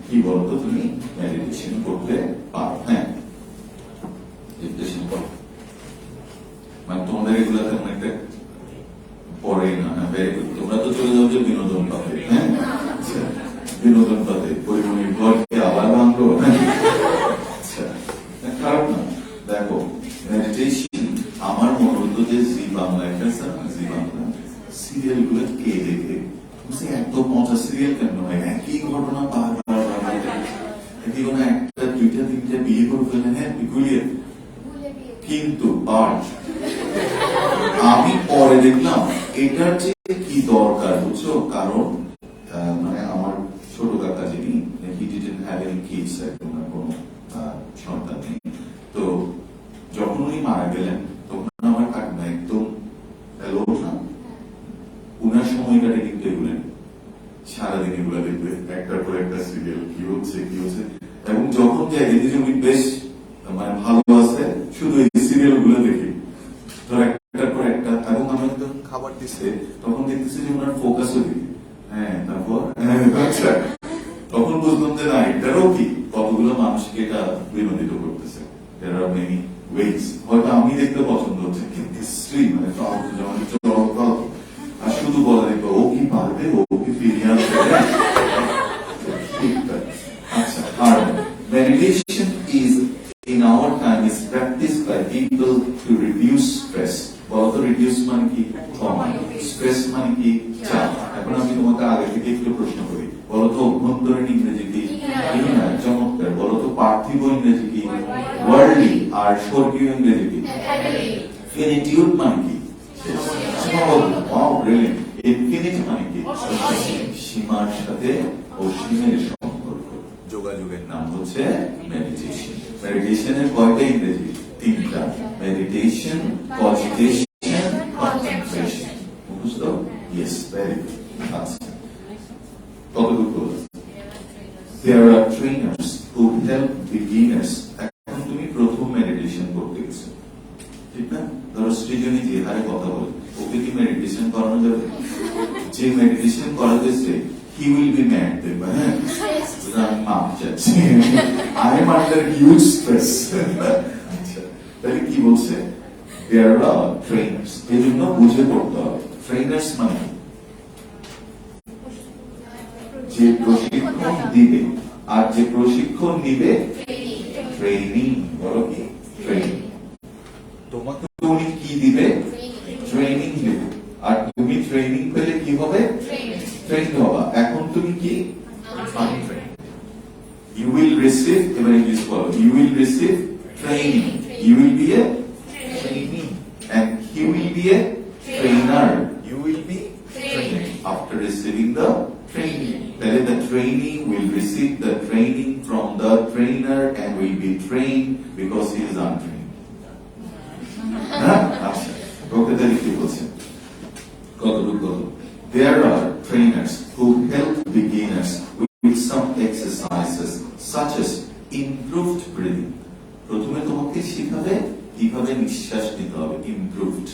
কি বলতো তুমি মেডিটেশন করতে পারো। হ্যাঁ, মেডিটেশন করো, মানে তোমাদের এগুলো তেমন একটা পড়ে না। হ্যাঁ, ভেরি গুড। তোমরা তো চলে যাও যে বিনোদন পাবে। হ্যাঁ, আচ্ছা, বিনোদন পাবে, পরিমণির ঘরকে আবার ভাঙলো। আচ্ছা, খারাপ না। দেখো মেডিটেশন, আমার মনে হতো যে জি বাংলা একটা জি বাংলা সিরিয়াল গুলো কে দেখে, এত মজা সিরিয়াল কেন হয়, একই ঘটনা বারবার একই কোনো একটা দুইটা তিনটা বিয়ে করে ফেলে। হ্যাঁ, গুলিয়ে, কিন্তু আমি পরে দেখলাম এটার যে কি দরকার, বুঝছো? কারণ মানে আমার ছোট কাকা যিনি, he didn't have any kids, একদম কোনো সন্তান নেই। তো যখন উনি মারা গেলেন তখন আমার কাকিমা একদম হ্যালো না, উনার সময় কাটে কিন্তু এগুলো সারাদিন এগুলা দেখবে, একটার পর একটা সিরিয়াল, কি হচ্ছে কি হচ্ছে। এবং যখন যাই দেখি যে উনি বেশ মানে ভালো আছে, শুধু এই সিরিয়াল গুলো দেখি, ধর একটার পর একটা। এবং আমি একদম খাবার দিচ্ছে তখন দেখতেছি যে ওনার ফোকাসও দিই। হ্যাঁ, তারপর আচ্ছা, তখন বুঝলাম যে না, এটারও কি কতগুলো মানুষকে এটা বিনোদিত করতেছে। There are many ways. হয়তো আমি দেখতে পছন্দ হচ্ছে, কিন্তু হিস্ট্রি মানে আর শুধু বলা দেখবো ও কি পারবে, ও কি ফিরিয়ে আসবে। আচ্ছা, আর meditation is in our time is practiced by people to reduce stress. বলতো রিডিউস মানে কি? কমানো। স্ট্রেস মানে কি? চাপ। এখন আমি তোমাকে আগে থেকে একটু প্রশ্ন করি, বলতো অভ্যন্তরীণ ইংরেজি কি? ইনার। চমৎকার। বলতো পার্থিব ইংরেজি কি? ওয়ার্ল্ডলি। আর স্বর্গীয় ইংরেজি কি? ফিনিটিউড মানে কি? Wow, brilliant. ইনফিনিট মানে কি? সীমার সাথে অসীমের সম্পর্ক, যোগাযোগের নাম হচ্ছে মেডিটেশন। মেডিটেশনের কয়টা ইংরেজি? তিনটা। Meditation, cogitation, concentration. বুঝলো? Yes, very good. আচ্ছা, কতটুকু? There are trainers who help beginners. এখন তুমি প্রথম মেডিটেশন করতে গেছো, ঠিক না? ধরো সৃজনী যে হারে কথা বলে, ওকে কি মেডিটেশন করানো যাবে? যে meditation করাতেছে he will be mad, দেখবা। হ্যাঁ, আমি মাপ চাচ্ছি, I am under huge stress. আচ্ছা, তাহলে কি বলছে? There are trainers, এই জন্য বুঝে পড়তে হবে। ট্রেনার্স মানে যে প্রশিক্ষণ দিবে, আর যে প্রশিক্ষণ নিবে ট্রেনিং। বলো কি? ট্রেনিং। তোমাকে উনি কি দিবে? ট্রেনিং দিবে। আর তুমি ট্রেনিং পেলে কি হবে? ট্রেনিং হবা। এখন তুমি কি? You will receive, এবার ইংলিশ বলো, you will receive training. You will be a trainee and he will be a trainer. You will be trained after receiving the training. Then the trainee will receive the training from the trainer and will be trained because he is untrained. আচ্ছা, ওকে, তাহলে কি বলছেন? কতটুকু? There are trainers who help beginners with some exercises such as improved breathing. প্রথমে তোমাকে শিখাবে কিভাবে নিঃশ্বাস নিতে হবে, improved,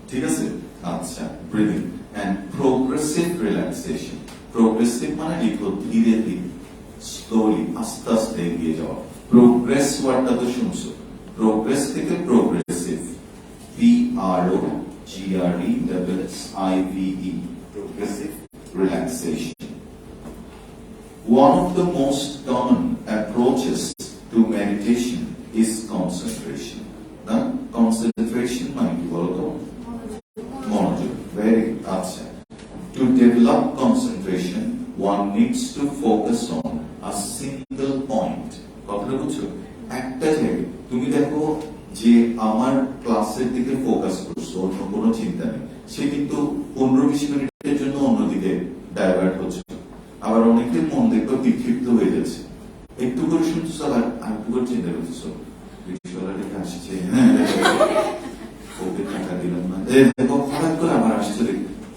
ঠিক আছে? আচ্ছা, breathing and progressive relaxation. Progressive মানে লিখো ধীরে ধীরে, slowly, আস্তে আস্তে এগিয়ে যাওয়া। প্রোগ্রেস ওয়ার্ডটা তো শুনছো, প্রোগ্রেস থেকে progressive, PROGRESSIVE, progressive relaxation. One of the most common approaches to meditation is concentration. Now, concentration মানে কি বলতো? মনোযোগ। Very good. আচ্ছা, to develop concentration one needs to focus on a single point. কথাটা বুঝছো? একটা জায়গায় তুমি দেখো যে আমার ক্লাসের দিকে ফোকাস করছো, অন্য কোনো চিন্তা নেই, সে কিন্তু 15-20 মিনিটের জন্য অন্যদিকে ডাইভার্ট হচ্ছে। চিন্তা করতেছো রিক্সাওয়ালা দেখে আসছে, ওকে টাকা দিলাম না, দেখো হঠাৎ করে আমার আসছে,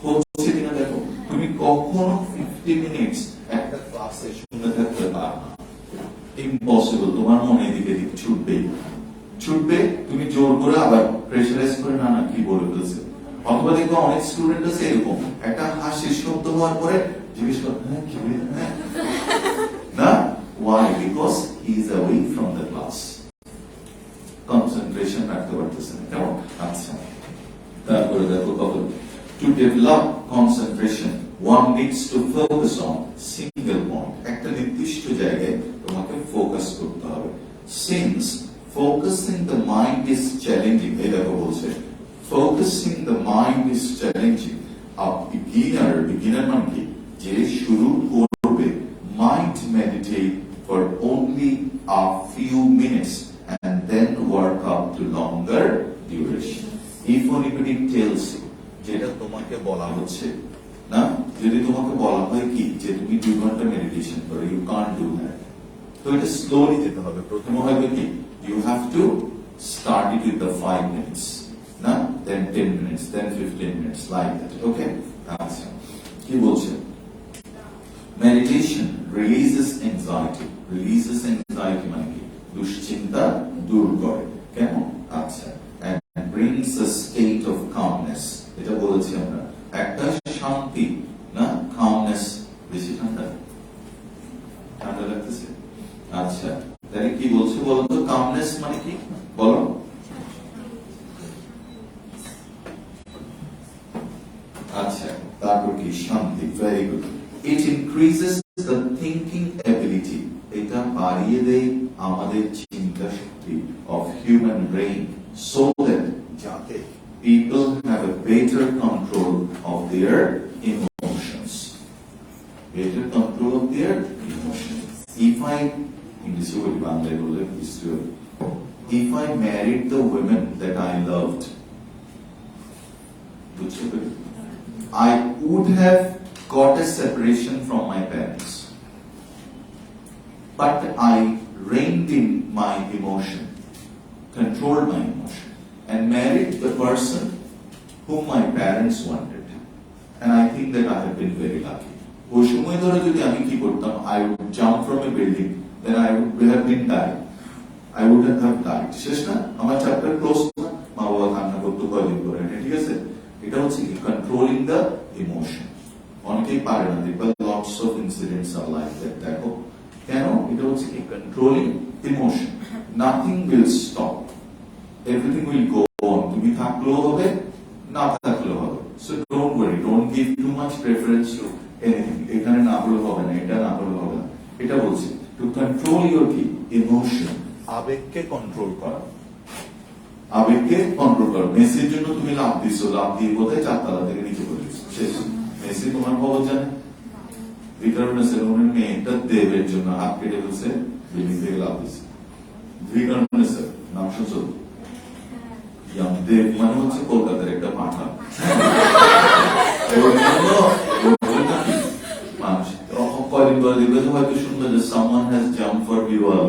হচ্ছে কিনা দেখো। তুমি কখনো 50 মিনিটস একটা ক্লাসে শুনে থাকতে পারো না, ইম্পসিবল। তোমার মনে এদিকে দিকে ছুটবে, তুমি জোর করে আবার প্রেশারাইজ করে না কি বলে ফেলছে। অথবা দেখবো অনেক স্টুডেন্ট আছে এরকম, একটা হাসির শব্দ হওয়ার পরে জিজ্ঞেস করে কি না, why? Because he is away from the class. Concentration রাখতে পারতেছে না, কেমন? আচ্ছা, তারপরে দেখো কত, to develop concentration one needs to focus on single point, একটা নির্দিষ্ট জায়গায় তোমাকে ফোকাস করতে হবে। Since focusing the mind is challenging, এই দেখো বলছে focusing the mind is challenging, a beginner মানে কি, যে শুরু করবে, might meditate for only a few minutes and then work up to longer duration. If anybody tells you, যেটা তোমাকে বলা হচ্ছে না, যদি তোমাকে বলা হয় কি যে তুমি 2 ঘন্টা মেডিটেশন করো, you can't do that, তো এটা স্লোলি যেতে হবে। প্রথমে হবে কি, you have to start it with the 5 minutes, না, then 10 minutes, then 15 minutes, like that, okay? আচ্ছা, কি বলছে, meditation releases anxiety মানে কি, দুশ্চিন্তা দূর করে, কেমন? আচ্ছা, and brings a state of calmness, এটা বলেছি আমরা, একটা শান্তি, না, calmness, বেশি ঠান্ডা লাগতেছে। আচ্ছা, তাহলে কি বলছে বলো তো, calmness মানে কি বলো? আচ্ছা, তারপর কি, শান্তি, very good. It increases the thinking ability, এটা বাড়িয়ে দেয় আমাদের চিন্তা শক্তি of human brain, so that যাতে people have a better control of their emotions. Better control of their emotions. If I married the women that I loved, I would have got a separation from my parents, but I reined in my emotion, controlled my emotion, and married the person whom my parents wanted, and I think that I have been very lucky. ওই সময় ধরে যদি আমি কি করতাম, I would jump from a building, then I would have been died. I wouldn't have died. শেষ না, আমার চ্যাপ্টার ক্লোজ না, মা বাবা কান্না করতে কয়দিন করে, ঠিক আছে? এটা হচ্ছে কি, কন্ট্রোলিং দ্য ইমোশন। অনেকেই পারে না, দেখবা lots of incidents are like that. দেখো কেন, এটা হচ্ছে কি, controlling emotion. Nothing will stop, everything will go on, তুমি থাকলেও হবে, না থাকলেও হবে। So don't worry, don't give too much preference to anything, এখানে না হলে হবে না, এটা না হলে হবে না, এটা বলছি টু কন্ট্রোল ইউর কি, ইমোশন, আবেগকে কন্ট্রোল করা, আবেগকে কন্ট্রোল করো। মেসির জন্য তুমি লাভ দিছো, লাভ দিয়ে বোধহয় 4 তলা থেকে নিচে পড়ে গেছো, শেষ। মেসি তোমার খবর জানে, ভিকারুনেস এর মেয়েটা দেবের জন্য হাত কেটে ফেলছে, বিল্ডিং থেকে লাভ দিছে। ভিকারুনেস নাম শুনছো? দেব মানে হচ্ছে কলকাতার একটা পাঠা মানুষ। কয়দিন পরে দেখবে হয়তো শুনবে যে someone has jumped for viewal,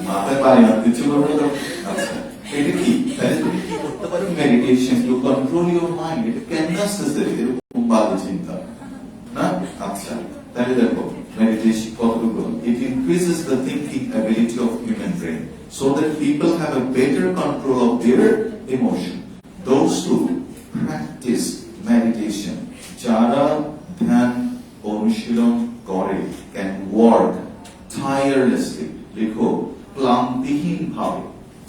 মাথায় পারি না, কিছু করবে না। আচ্ছা, এটা কি, তাহলে তুমি কি করতে পারো, meditation to control your mind, এটা কেন আসতেছে এরকম বাজে চিন্তা, না? আচ্ছা, তাহলে দেখো meditation কতটুকু, it increases the thinking ability of human brain, so that people have a better control of their emotion. Those who practice meditation, যারা ধ্যান অনুশীলন করে, can work tirelessly, লিখো ক্লান্তিহীন ভাবে,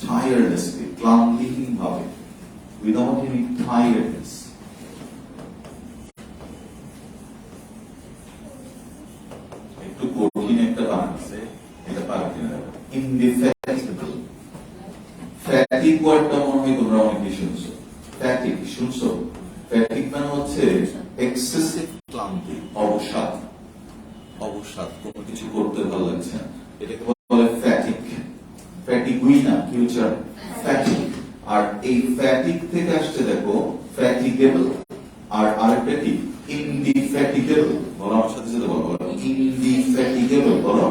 tirelessly, ক্লান্তিহীন ভাবে, without any tiredness. একটু কঠিন একটা বানান আছে, এটা পারবে না। Indefatigable, fatigue ওয়ার্ডটা মনে হয় তোমরা অনেকেই শুনছো, fatigue শুনছো? fatigue মানে হচ্ছে এক্সেসিভ ক্লান্তি, অবসাদ, কোনো কিছু করতে ভালো লাগছে না, এটাকে বলে fatigue। fatigue না, ফিউচার fatigue। আর এই fatigue থেকে আসছে দেখো fatigable, আর আরেকটা কি, indefatigable। বলো আমার সাথে সাথে বলো, indefatigable, বলো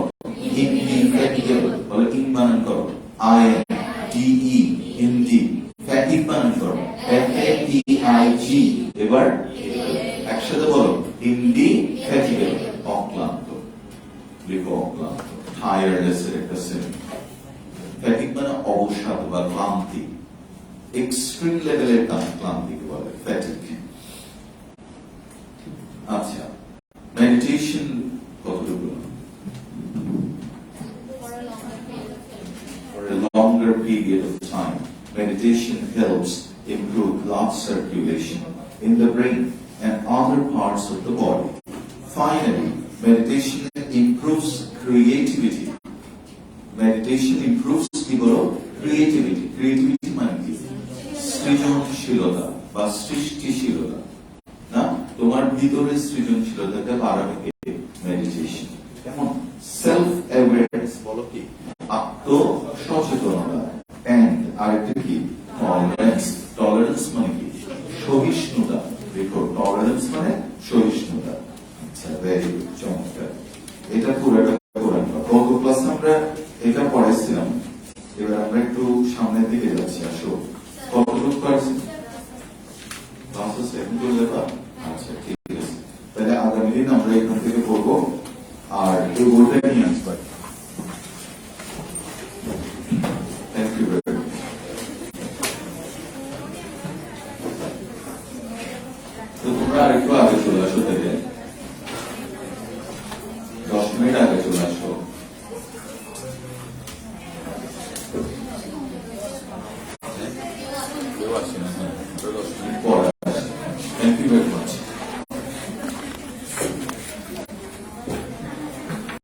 indefatigable। INDE, হিন্দি। ফ্যাটিগ মানে করো, FATIG, এবার একসাথে বলো, হিন্দি ফ্যাটিগেবল, অক্লান্ত, লিখো অক্লান্ত, টায়ার্ডনেস এর একটা সিনোনিম। ফ্যাটিগ মানে অবসাদ বা ক্লান্তি, এক্সট্রিম লেভেলের ক্লান্তিকে বলে ফ্যাটিগ। আচ্ছা, মেডিটেশন কতটুকু? For a longer period of time. Meditation helps improve blood circulation in the brain and other parts of the body. Finally, meditation improves creativity. Meditation improves creativity. Creativity মানে কি? সৃজনশীলতা বা সৃষ্টিশীলতা। না, তোমার ভিতরে সৃজনশীলতাকে বাড়াবে মেডিটেশন। কেমন? সেলফ অ্যাওয়ারনেস, বলো কি? আত্ম সচেতনতা। এন্ড আরেকটা কি? টলারেন্স। টলারেন্স মানে কি? সহিষ্ণুতা। দেখো, টলারেন্স মানে সহিষ্ণুতা। আচ্ছা, ভেরি গুড, চমৎকার। এটা পুরোটা করেন। গত ক্লাসে আমরা এটা পড়াইছিলাম, এবার আমরা একটু সামনের দিকে যাচ্ছি। আসো, কতটুকু পারছি? আচ্ছা, ঠিক আছে। তাহলে আগামী দিন আমরা এখান থেকে পড়বো, আর এই বইটা নিয়ে আসবো।